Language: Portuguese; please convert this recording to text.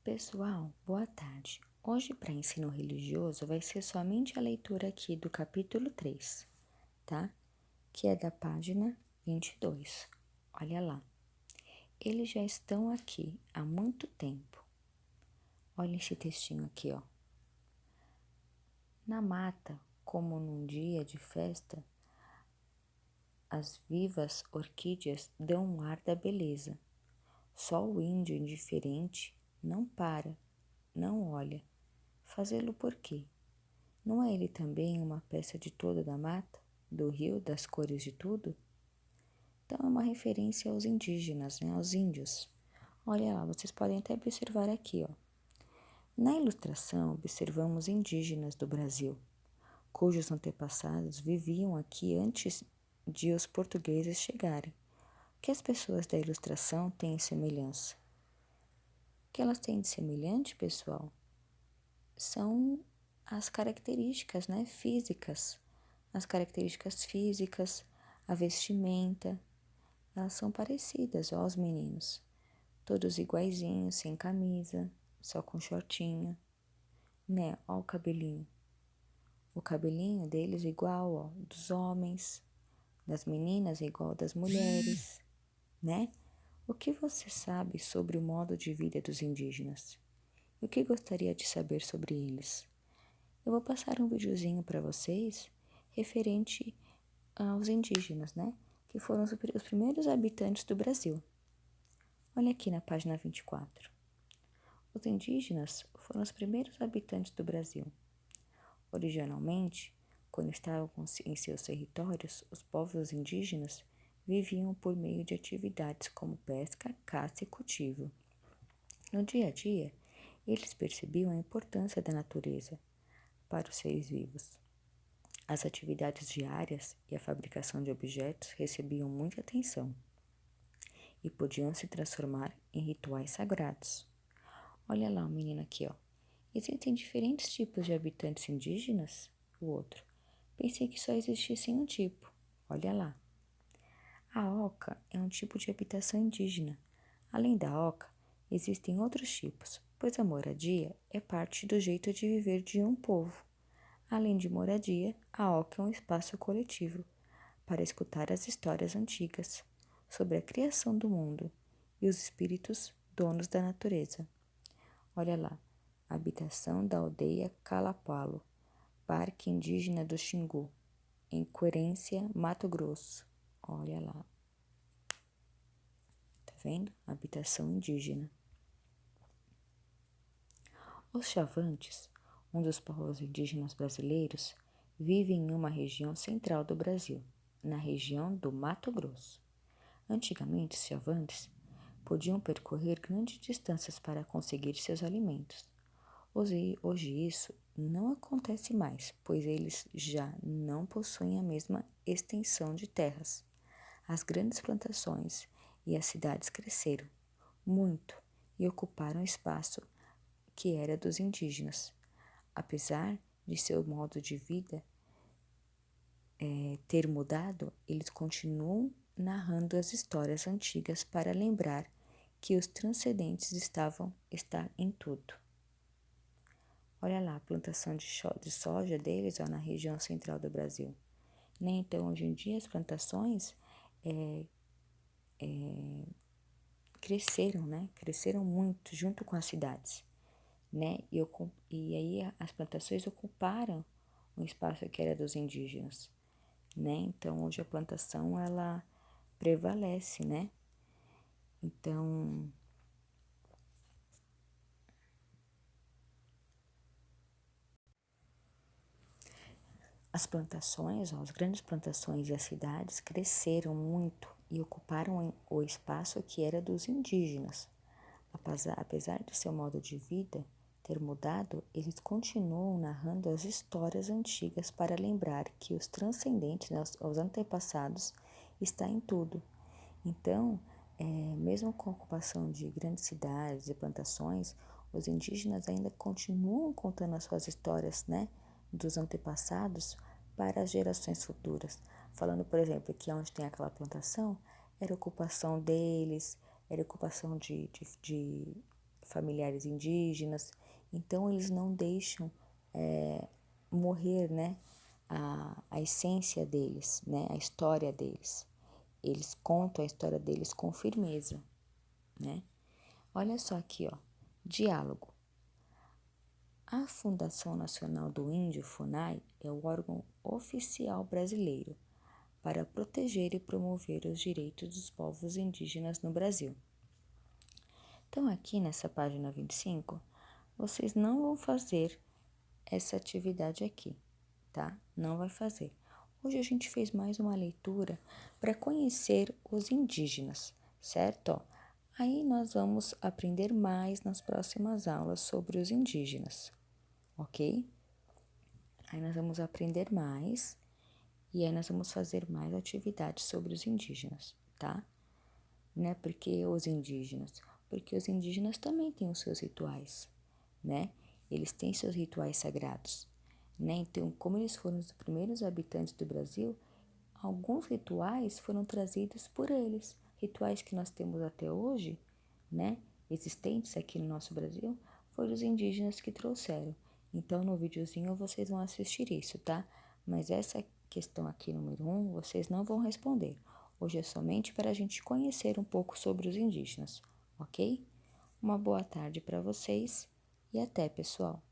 Pessoal, boa tarde. Hoje, para ensino religioso, vai ser somente a leitura aqui do capítulo 3, tá? Que é da página 22. Olha lá. Eles já estão aqui há muito tempo. Olha esse textinho aqui, ó. Na mata, como num dia de festa, as vivas orquídeas dão um ar da beleza. Só o índio indiferente não para, não olha. Fazê-lo por quê? Não é ele também uma peça de todo da mata, do rio, das cores de tudo? Então é uma referência aos indígenas, né, aos índios. Olha lá, vocês podem até observar aqui, ó. Na ilustração, observamos indígenas do Brasil, cujos antepassados viviam aqui antes de os portugueses chegarem. O que as pessoas da ilustração têm em semelhança? O que elas têm de semelhante, pessoal? São as características, né, físicas. As características físicas, a vestimenta, elas são parecidas, ó, aos meninos. Todos iguaizinhos, sem camisa, só com shortinho, né? Ó o cabelinho. O cabelinho deles é igual, ó, dos homens, das meninas é igual ao das mulheres, né? O que você sabe sobre o modo de vida dos indígenas? E o que gostaria de saber sobre eles? Eu vou passar um videozinho para vocês referente aos indígenas, né? Que foram os primeiros habitantes do Brasil. Olha aqui na página 24. Os indígenas foram os primeiros habitantes do Brasil. Originalmente, quando estavam em seus territórios, os povos indígenas viviam por meio de atividades como pesca, caça e cultivo. No dia a dia, eles percebiam a importância da natureza para os seres vivos. As atividades diárias e a fabricação de objetos recebiam muita atenção e podiam se transformar em rituais sagrados. Olha lá o menino aqui, ó. Existem diferentes tipos de habitantes indígenas? O outro. Pensei que só existisse um tipo. Olha lá. A oca é um tipo de habitação indígena. Além da oca, existem outros tipos, pois a moradia é parte do jeito de viver de um povo. Além de moradia, a oca é um espaço coletivo para escutar as histórias antigas sobre a criação do mundo e os espíritos donos da natureza. Olha lá, habitação da aldeia Calapalo, Parque Indígena do Xingu, em Querência, Mato Grosso. Olha lá, tá vendo? Habitação indígena. Os Chavantes, um dos povos indígenas brasileiros, vivem em uma região central do Brasil, na região do Mato Grosso. Antigamente, os Chavantes podiam percorrer grandes distâncias para conseguir seus alimentos. Hoje isso não acontece mais, pois eles já não possuem a mesma extensão de terras. As grandes plantações e as cidades cresceram muito e ocuparam espaço que era dos indígenas. Apesar de seu modo de vida ter mudado, eles continuam narrando as histórias antigas para lembrar que os transcendentes está em tudo. Olha lá a plantação de soja deles, ó, na região central do Brasil. Né? Então, hoje em dia, as plantações cresceram, né? Cresceram muito junto com as cidades, né? E aí as plantações ocuparam um espaço que era dos indígenas, né? Então, hoje a plantação, ela prevalece, né? Então, as plantações, ó, as grandes plantações e as cidades cresceram muito e ocuparam o espaço que era dos indígenas. Apesar de seu modo de vida ter mudado, eles continuam narrando as histórias antigas para lembrar que os transcendentes, né, os antepassados, está em tudo. Então, mesmo com a ocupação de grandes cidades e plantações, os indígenas ainda continuam contando as suas histórias, né, dos antepassados para as gerações futuras. Falando, por exemplo, que onde tem aquela plantação, era ocupação deles, era ocupação de familiares indígenas, então eles não deixam morrer, né, a essência deles, né, a história deles. Eles contam a história deles com firmeza, né? Olha só aqui, ó, diálogo. A Fundação Nacional do Índio, FUNAI, é o órgão oficial brasileiro para proteger e promover os direitos dos povos indígenas no Brasil. Então, aqui nessa página 25, vocês não vão fazer essa atividade aqui, tá? Não vai fazer. Hoje a gente fez mais uma leitura para conhecer os indígenas, certo? Aí nós vamos aprender mais nas próximas aulas sobre os indígenas, ok? Aí nós vamos aprender mais e aí nós vamos fazer mais atividades sobre os indígenas, tá? Né? Porque os indígenas também têm os seus rituais, né? Eles têm seus rituais sagrados, né? Então, como eles foram os primeiros habitantes do Brasil, alguns rituais foram trazidos por eles. Rituais que nós temos até hoje, né? Existentes aqui no nosso Brasil, foram os indígenas que trouxeram. Então, no videozinho vocês vão assistir isso, tá? Mas essa questão aqui, número 1, vocês não vão responder. Hoje é somente para a gente conhecer um pouco sobre os indígenas, ok? Uma boa tarde para vocês e até, pessoal!